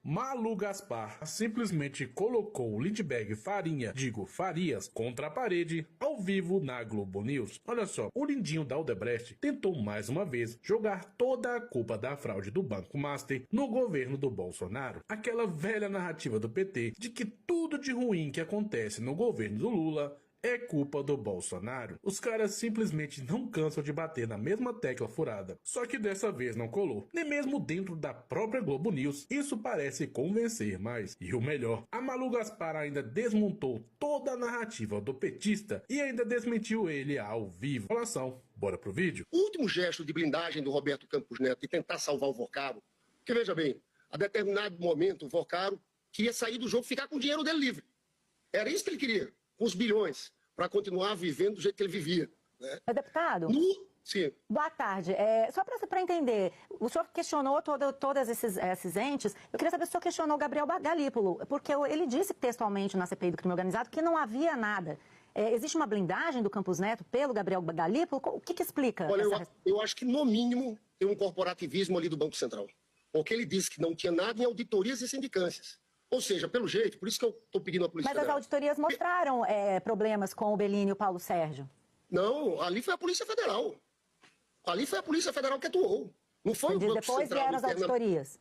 Malu Gaspar simplesmente colocou Lindbergh Farias contra a parede ao vivo na Globo News. Olha só, o lindinho da Odebrecht tentou mais uma vez jogar toda a culpa da fraude do Banco Master no governo do Bolsonaro. Aquela velha narrativa do PT de que tudo de ruim que acontece no governo do Lula é culpa do Bolsonaro. Os caras simplesmente não cansam de bater na mesma tecla furada. Só que dessa vez não colou. Nem mesmo dentro da própria Globo News isso parece convencer mais. E o melhor, a Malu Gaspar ainda desmontou toda a narrativa do petista e ainda desmentiu ele ao vivo. Falação, bora pro vídeo? O último gesto de blindagem do Roberto Campos Neto de tentar salvar o Vocaro, porque veja bem, a determinado momento o Vocaro queria sair do jogo e ficar com o dinheiro dele livre. Era isso que ele queria, com os bilhões, para continuar vivendo do jeito que ele vivia. Né? Deputado, Sim. Boa tarde. Só para entender, o senhor questionou todos esses entes, eu queria saber se o senhor questionou o Gabriel Galípolo, porque ele disse textualmente na CPI do crime organizado que não havia nada. Existe uma blindagem do Campos Neto pelo Gabriel Galípolo? O que explica? Olha, eu acho que no mínimo tem um corporativismo ali do Banco Central, porque ele disse que não tinha nada em auditorias e sindicâncias. Ou seja, pelo jeito, por isso que eu estou pedindo à Polícia Federal. Mas as auditorias mostraram problemas com o Belini e o Paulo Sérgio. Não, ali foi a Polícia Federal. Ali foi a Polícia Federal que atuou. Não foi o Banco Central. Depois vieram as auditorias.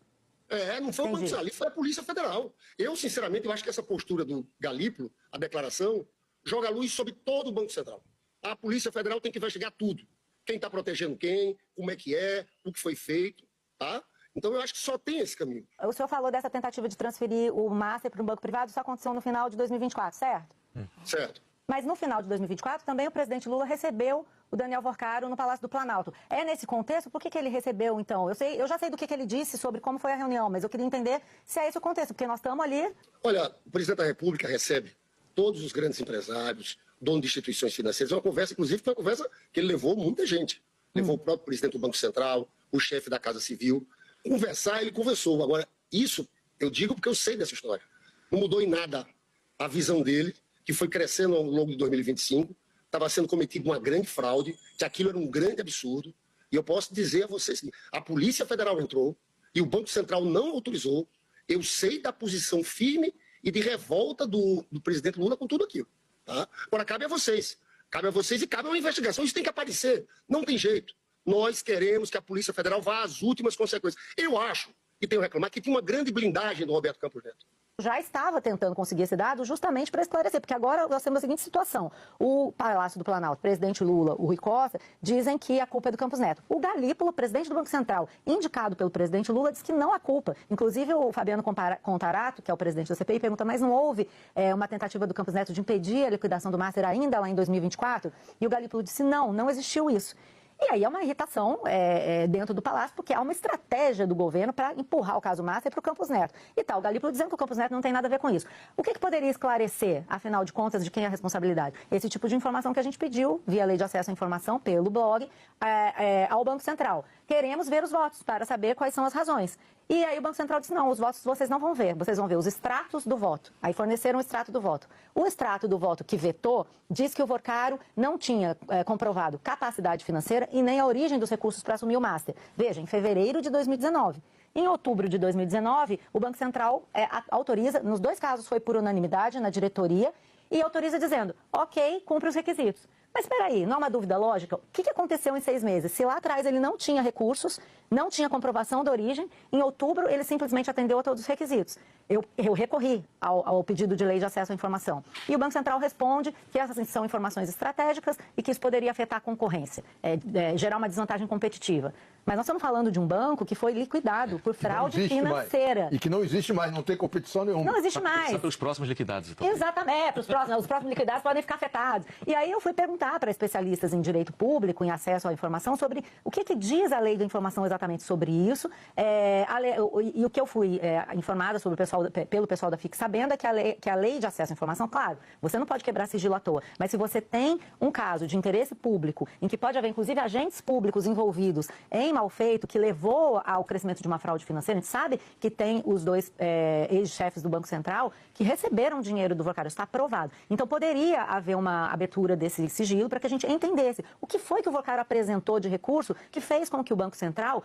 Não foi o Banco Central, ali foi a Polícia Federal. Eu, sinceramente, eu acho que essa postura do Galípolo, a declaração, joga luz sobre todo o Banco Central. A Polícia Federal tem que investigar tudo. Quem está protegendo quem, como é que é, o que foi feito, tá? Então, eu acho que só tem esse caminho. O senhor falou dessa tentativa de transferir o Master para um banco privado, isso aconteceu no final de 2024, certo? Certo. Mas no final de 2024, também o presidente Lula recebeu o Daniel Vocaro no Palácio do Planalto. É nesse contexto? Por que ele recebeu, então? Eu já sei do que ele disse sobre como foi a reunião, mas eu queria entender se é esse o contexto, porque nós estamos ali... Olha, o presidente da República recebe todos os grandes empresários, donos de instituições financeiras. É uma conversa, inclusive, foi uma conversa que ele levou muita gente. Levou o próprio presidente do Banco Central, o chefe da Casa Civil. Conversar, ele conversou. Agora, isso eu digo porque eu sei dessa história. Não mudou em nada a visão dele, que foi crescendo ao longo de 2025, estava sendo cometida uma grande fraude, que aquilo era um grande absurdo. E eu posso dizer a vocês que a Polícia Federal entrou e o Banco Central não autorizou. Eu sei da posição firme e de revolta do presidente Lula com tudo aquilo. Tá? Agora, cabe a vocês. Cabe a vocês e cabe a uma investigação. Isso tem que aparecer. Não tem jeito. Nós queremos que a Polícia Federal vá às últimas consequências. Eu acho, e tenho a reclamar, que tinha uma grande blindagem do Roberto Campos Neto. Já estava tentando conseguir esse dado justamente para esclarecer, porque agora nós temos a seguinte situação. O Palácio do Planalto, o presidente Lula, o Rui Costa, dizem que a culpa é do Campos Neto. O Galípolo, presidente do Banco Central, indicado pelo presidente Lula, diz que não há culpa. Inclusive o Fabiano Contarato, que é o presidente da CPI, pergunta, mas não houve uma tentativa do Campos Neto de impedir a liquidação do Master ainda lá em 2024? E o Galípolo disse, não existiu isso. E aí é uma irritação dentro do Palácio, porque há uma estratégia do governo para empurrar o caso Master para o Campos Neto. E tal, o Galípolo dizendo que o Campos Neto não tem nada a ver com isso. O que poderia esclarecer, afinal de contas, de quem é a responsabilidade? Esse tipo de informação que a gente pediu, via Lei de Acesso à Informação, pelo blog, ao Banco Central. Queremos ver os votos para saber quais são as razões. E aí o Banco Central disse, não, os votos vocês não vão ver, vocês vão ver os extratos do voto. Aí forneceram o extrato do voto. O extrato do voto que vetou diz que o Vocaro não tinha comprovado capacidade financeira e nem a origem dos recursos para assumir o Master. Veja, em fevereiro de 2019. Em outubro de 2019, o Banco Central autoriza, nos dois casos foi por unanimidade na diretoria, e autoriza dizendo, ok, cumpre os requisitos. Mas espera aí, não é uma dúvida lógica? O que aconteceu em 6 meses? Se lá atrás ele não tinha recursos, não tinha comprovação da origem, em outubro ele simplesmente atendeu a todos os requisitos. Eu recorri ao pedido de lei de acesso à informação. E o Banco Central responde que essas são informações estratégicas e que isso poderia afetar a concorrência, gerar uma desvantagem competitiva. Mas nós estamos falando de um banco que foi liquidado por fraude financeira. E que não existe mais, não tem competição nenhuma. Não existe mais. Só pelos próximos liquidados. Então. Exatamente, os próximos liquidados podem ficar afetados. E aí eu fui perguntar para especialistas em direito público, em acesso à informação, sobre o que diz a lei da informação exatamente sobre isso. E o que eu fui informada sobre pelo pessoal da FIC, sabendo é que a lei de acesso à informação, claro, você não pode quebrar sigilo à toa, mas se você tem um caso de interesse público, em que pode haver, inclusive, agentes públicos envolvidos em mal feito, que levou ao crescimento de uma fraude financeira, a gente sabe que tem os dois ex-chefes do Banco Central que receberam dinheiro do Vocaro, está aprovado. Então, poderia haver uma abertura desse sigilo para que a gente entendesse o que foi que o Vocaro apresentou de recurso que fez com que o Banco Central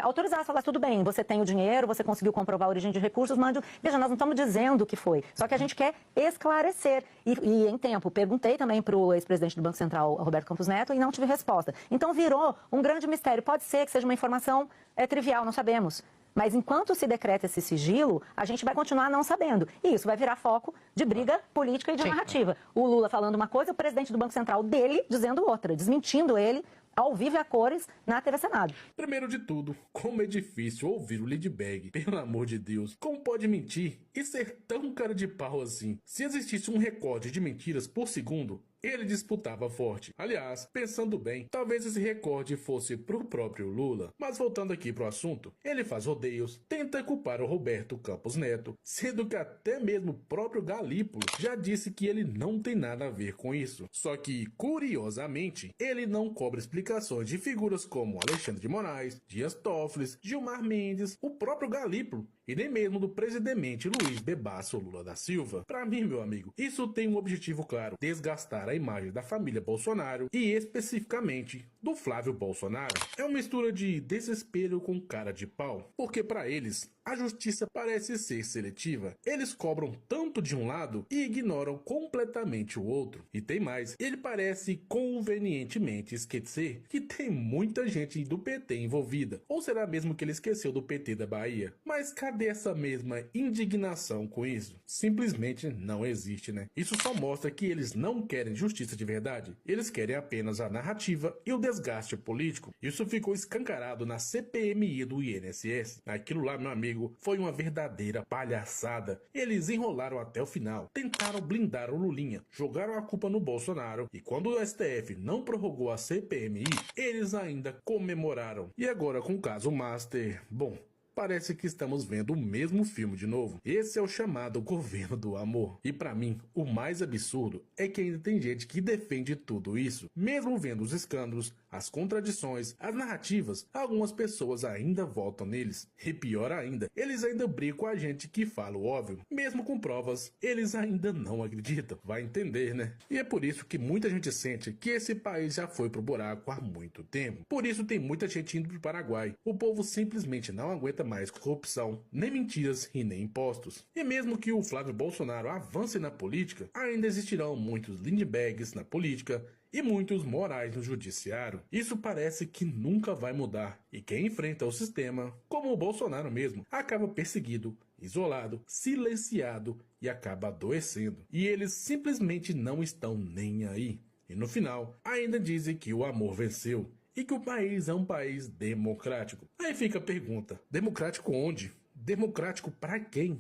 autorizasse, falasse, tudo bem, você tem o dinheiro, você conseguiu comprovar a origem de recursos, mande... Veja, nós não estamos dizendo o que foi, só que a gente quer esclarecer. E em tempo, perguntei também para o ex-presidente do Banco Central, Roberto Campos Neto, e não tive resposta. Então virou um grande mistério. Pode ser que seja uma informação trivial, não sabemos. Mas enquanto se decreta esse sigilo, a gente vai continuar não sabendo. E isso vai virar foco de briga política e de narrativa. O Lula falando uma coisa, o presidente do Banco Central dele dizendo outra, desmentindo ele ao vivo e a cores na TV Senado. Primeiro de tudo, como é difícil ouvir o Lindbergh, pelo amor de Deus. Como pode mentir e ser tão cara de pau assim? Se existisse um recorde de mentiras por segundo, ele disputava forte. Aliás, pensando bem, talvez esse recorde fosse pro próprio Lula. Mas voltando aqui pro assunto, ele faz rodeios, tenta culpar o Roberto Campos Neto, sendo que até mesmo o próprio Galípolo já disse que ele não tem nada a ver com isso. Só que, curiosamente, ele não cobra explicações de figuras como Alexandre de Moraes, Dias Toffoli, Gilmar Mendes, o próprio Galípolo, e nem mesmo do presidente Luiz Bebasso Lula da Silva. Pra mim, meu amigo, isso tem um objetivo claro: desgastar a imagem da família Bolsonaro e especificamente do Flávio Bolsonaro. É uma mistura de desespero com cara de pau, porque para eles a justiça parece ser seletiva. Eles cobram tanto de um lado e ignoram completamente o outro. E tem mais, ele parece convenientemente esquecer que tem muita gente do PT envolvida. Ou será mesmo que ele esqueceu do PT da Bahia? Mas cadê essa mesma indignação com isso? Simplesmente não existe, né? Isso só mostra que eles não querem justiça de verdade. Eles querem apenas a narrativa e o desgaste político. Isso ficou escancarado na CPMI do INSS. Aquilo lá, meu amigo, foi uma verdadeira palhaçada. Eles enrolaram até o final, tentaram blindar o Lulinha, jogaram a culpa no Bolsonaro, e quando o STF não prorrogou a CPMI, eles ainda comemoraram. E agora com o caso Master, bom, parece que estamos vendo o mesmo filme de novo. Esse é o chamado governo do amor. E pra mim, o mais absurdo é que ainda tem gente que defende tudo isso. Mesmo vendo os escândalos, as contradições, as narrativas, algumas pessoas ainda votam neles. E pior ainda, eles ainda brigam com a gente que fala o óbvio. Mesmo com provas, eles ainda não acreditam. Vai entender, né? E é por isso que muita gente sente que esse país já foi pro buraco há muito tempo. Por isso tem muita gente indo pro Paraguai. O povo simplesmente não aguenta mais corrupção, nem mentiras e nem impostos. E mesmo que o Flávio Bolsonaro avance na política, ainda existirão muitos Lindberghs na política e muitos Morais no judiciário. Isso parece que nunca vai mudar, e quem enfrenta o sistema, como o Bolsonaro mesmo, acaba perseguido, isolado, silenciado e acaba adoecendo. E eles simplesmente não estão nem aí. E no final, ainda dizem que o amor venceu e que o país é um país democrático. Aí fica a pergunta: democrático onde? Democrático para quem?